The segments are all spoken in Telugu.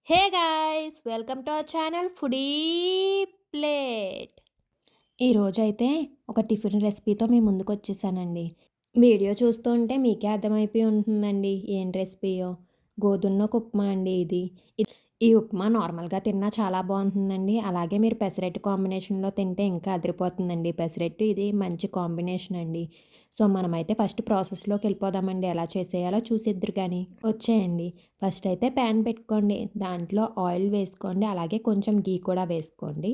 Hey guys! Welcome to our channel foodie plate. ఈరోజైతే ఒక టిఫిన్ రెసిపీతో మీ ముందుకొచ్చేసానండి. వీడియో చూస్తూ ఉంటే మీకే అర్థమైపోయి ఉంటుందండి ఏం రెసిపీయో. గోధుమనొక ఉప్మా అండి ఇది. ఈ ఉప్మా నార్మల్‌గా తిన్నా చాలా బావుంటుందండి. అలాగే మీరు పెసరట్టు కాంబినేషన్‌లో తింటే ఇంకా అదిరిపోతుందండి. పెసరట్టు ఇది మంచి కాంబినేషన్ అండి. సో, మనమైతే ఫస్ట్ ప్రాసెస్‌లోకెళ్ళిపోదామండి. ఎలా చేసేయాలో చూసేద్దురు గాని. వచ్చేయండి. ఫస్ట్ అయితే ప్యాన్ పెట్టుకోండి. దాంట్లో ఆయిల్ వేసుకోండి. అలాగే కొంచెం గీ కూడా వేసుకోండి.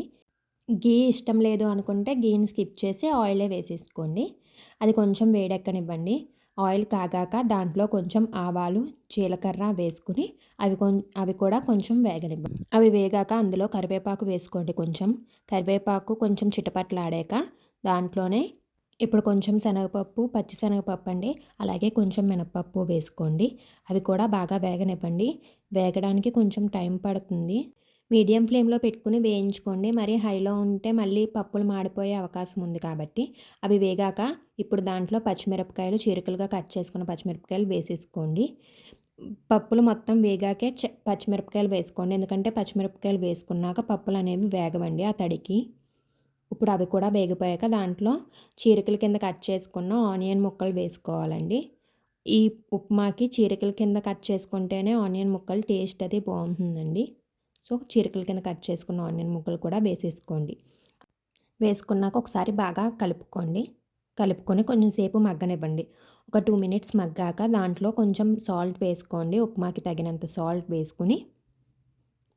గీ ఇష్టం లేదు అనుకుంటే గీని స్కిప్ చేసి ఆయిలే వేసేసుకోండి. అది కొంచెం వేడెక్కనివ్వండి. ఆయిల్ కాగాక దాంట్లో కొంచెం ఆవాలు, జీలకర్ర వేసుకొని అవి కూడా కొంచెం వేగనివ్వండి. అవి వేగాక అందులో కరివేపాకు వేసుకోండి కొంచెం. కరివేపాకు కొంచెం చిటపటలాడాక దాంట్లోనే ఇప్పుడు కొంచెం శనగపప్పు, పచ్చి శనగపప్పు అండి. అలాగే కొంచెం మినపప్పు వేసుకోండి. అవి కూడా బాగా వేగనివ్వండి. వేగడానికి కొంచెం టైం పడుతుంది. మీడియం ఫ్లేమ్‌లో పెట్టుకొని వేయించుకోండి. మరీ హైలో ఉంటే మళ్ళీ పప్పులు మాడిపోయే అవకాశం ఉంది కాబట్టి, అవి వేగాక ఇప్పుడు దాంట్లో పచ్చిమిరపకాయలు చీలికలుగా కట్ చేసుకున్న పచ్చిమిరపకాయలు వేసేసుకోండి. పప్పులు మొత్తం వేగాకే పచ్చిమిరపకాయలు వేసుకోండి. ఎందుకంటే పచ్చిమిరపకాయలు వేసుకున్నాక పప్పులనేవి వేగవండి ఆ తడికి. ఇప్పుడు అవి కూడా వేగిపోయాక దాంట్లో చీలికల కింద కట్ చేసుకున్న ఆనియన్ ముక్కలు వేసుకోవాలండి. ఈ ఉప్మాకి చీలికల కింద కట్ చేసుకుంటేనే ఆనియన్ ముక్కలు టేస్ట్ అది బావుంటుందండి. సో, చీలికల కింద కట్ చేసుకున్న ఆనియన్ ముక్కలు కూడా వేసేసుకోండి. వేసుకున్నాక ఒకసారి బాగా కలుపుకోండి. కలుపుకొని కొంచెం సేపు మగ్గనివ్వండి. ఒక 2 మినిట్స్ మగ్గాక దాంట్లో కొంచెం సాల్ట్ వేసుకోండి. ఉప్మాకి తగినంత సాల్ట్ వేసుకొని,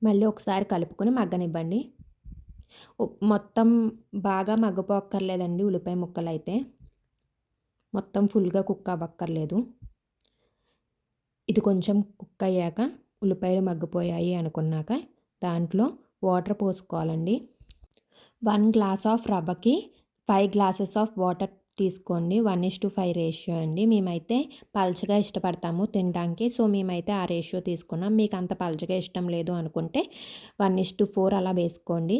మళ్ళీ ఒకసారి కలుపుకొని మగ్గనివ్వండి. మొత్తం బాగా మగ్గిపోక్కర్లేదండి ఉల్లిపాయ ముక్కలైతే. మొత్తం ఫుల్‌గా కుక్ అవ్వక్కర్లేదు. ఇది కొంచెం కుక్ అయ్యాక ఉల్లిపాయలు మగ్గిపోయాయి అనుకున్నాక దాంట్లో వాటర్ పోసుకోవాలండి. 1 గ్లాస్ ఆఫ్ రవ్వకి 5 గ్లాసెస్ ఆఫ్ వాటర్ తీసుకోండి. 1:5 రేషియో అండి. మేమైతే పల్చగా ఇష్టపడతాము తినడానికి. సో, మేమైతే ఆ రేషియో తీసుకున్నాం. మీకు అంత పల్చగా ఇష్టం లేదు అనుకుంటే 1:4 అలా వేసుకోండి.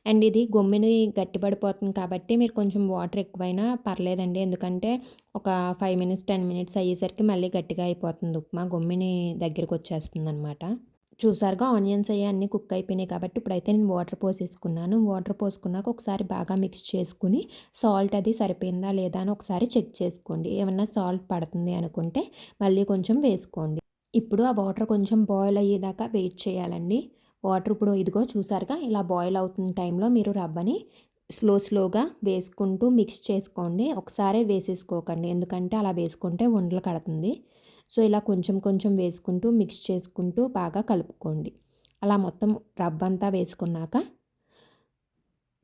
అండ్ ఇది గమ్ముని గట్టిపడిపోతుంది కాబట్టి మీరు కొంచెం వాటర్ ఎక్కువైనా పర్లేదండి. ఎందుకంటే ఒక 5 మినిట్స్, 10 మినిట్స్ అయ్యేసరికి మళ్ళీ గట్టిగా అయిపోతుంది ఉప్మా. గమ్ముని దగ్గరికొచ్చేస్తుందనమాట. చూసారుగా ఆనియన్స్ అన్నీ కుక్ అయిపోయినాయి కాబట్టి ఇప్పుడైతే నేను వాటర్ పోసేసుకున్నాను. వాటర్ పోసుకున్నాక ఒకసారి బాగా మిక్స్ చేసుకొని సాల్ట్ అది సరిపోయిందా లేదా అని ఒకసారి చెక్ చేసుకోండి. ఏమన్నా సాల్ట్ పడుతుంది అనుకుంటే మళ్ళీ కొంచెం వేసుకోండి. ఇప్పుడు ఆ వాటర్ కొంచెం బాయిల్ అయ్యేదాకా వెయిట్ చేయాలండి. వాటర్ ఇప్పుడు ఇదిగో చూసారుగా ఇలా బాయిల్ అవుతున్న టైంలో మీరు రవ్వని స్లోగా వేసుకుంటూ మిక్స్ చేసుకోండి. ఒకసారే వేసేసుకోకండి. ఎందుకంటే అలా వేసుకుంటే ఉండలు కడుతుంది. సో, ఇలా కొంచెం కొంచెం వేసుకుంటూ మిక్స్ చేసుకుంటూ బాగా కలుపుకోండి. అలా మొత్తం రవ్వంతా వేసుకున్నాక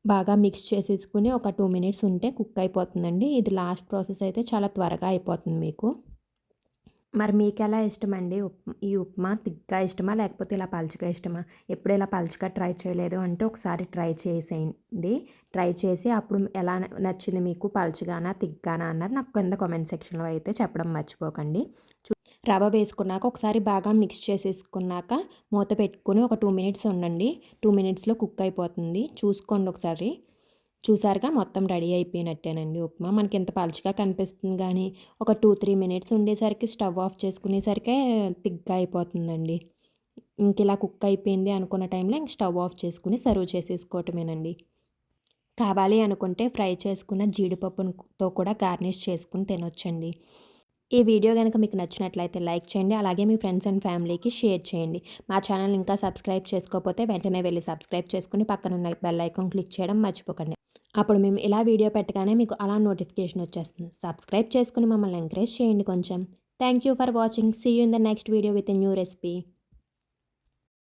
బాగా మిక్స్ చేసేసుకొని ఒక 2 మినిట్స్ ఉంటే కుక్ అయిపోతుందండి. ఇది లాస్ట్ ప్రాసెస్ అయితే చాలా త్వరగా అయిపోతుంది మీకు. మరి మీకెలా ఇష్టమండి? ఈ ఉప్మా తిక్‌గా ఇష్టమా? లేకపోతే ఇలా పలుచగా ఇష్టమా? ఎప్పుడు ఇలా పలుచగా ట్రై చేయలేదు అంటే ఒకసారి ట్రై చేసేయండి. ట్రై చేసి అప్పుడు ఎలా నచ్చింది మీకు పలుచగానా? తిక్‌గానా? అన్నది నాకు కింద కామెంట్ సెక్షన్‌లో అయితే చెప్పడం మర్చిపోకండి. రవ్వ వేసుకున్నాక ఒకసారి బాగా మిక్స్ చేసేసుకున్నాక మూత పెట్టుకొని ఒక 2 మినిట్స్ ఉండండి. 2 మినిట్స్‌లో కుక్ అయిపోతుంది. చూసుకోండి ఒకసారి. చూసారుగా మొత్తం రెడీ అయిపోయినట్టేనండి ఉప్మా. మనకింత పలుచగా కనిపిస్తుంది గానీ, ఒక 2, 3 మినిట్స్ ఉండేసరికి స్టవ్ ఆఫ్ చేసుకునేసరికే తిగ్గా అయిపోతుందండి. ఇంకిలా కుక్ అయిపోయింది అనుకున్న టైంలో ఇంక స్టవ్ ఆఫ్ చేసుకొని సర్వ్ చేసేసుకోవటమేనండి. కావాలి అనుకుంటే ఫ్రై చేసుకున్న జీడిపప్పుతో కూడా గార్నిష్ చేసుకొని తినొచ్చండి. ఈ వీడియో గనక మీకు నచ్చినట్లయితే లైక్ చేయండి. అలాగే మీ ఫ్రెండ్స్ అండ్ ఫ్యామిలీకి షేర్ చేయండి. మా ఛానల్ ఇంకా సబ్స్క్రైబ్ చేసుకోకపోతే వెంటనే వెళ్లి సబ్స్క్రైబ్ చేసుకొని పక్కనున్న బెల్ ఐకాన్ క్లిక్ చేయడం మర్చిపోకండి. అప్పుడు మేము ఇలా వీడియో పెట్టగానే మీకు అలా నోటిఫికేషన్ వచ్చేస్తుంది. సబ్స్క్రైబ్ చేసుకొని మమ్మల్ని ఎంకరేజ్ చేయండి కొంచెం. Thank you for watching. See you in the next video with a new recipe.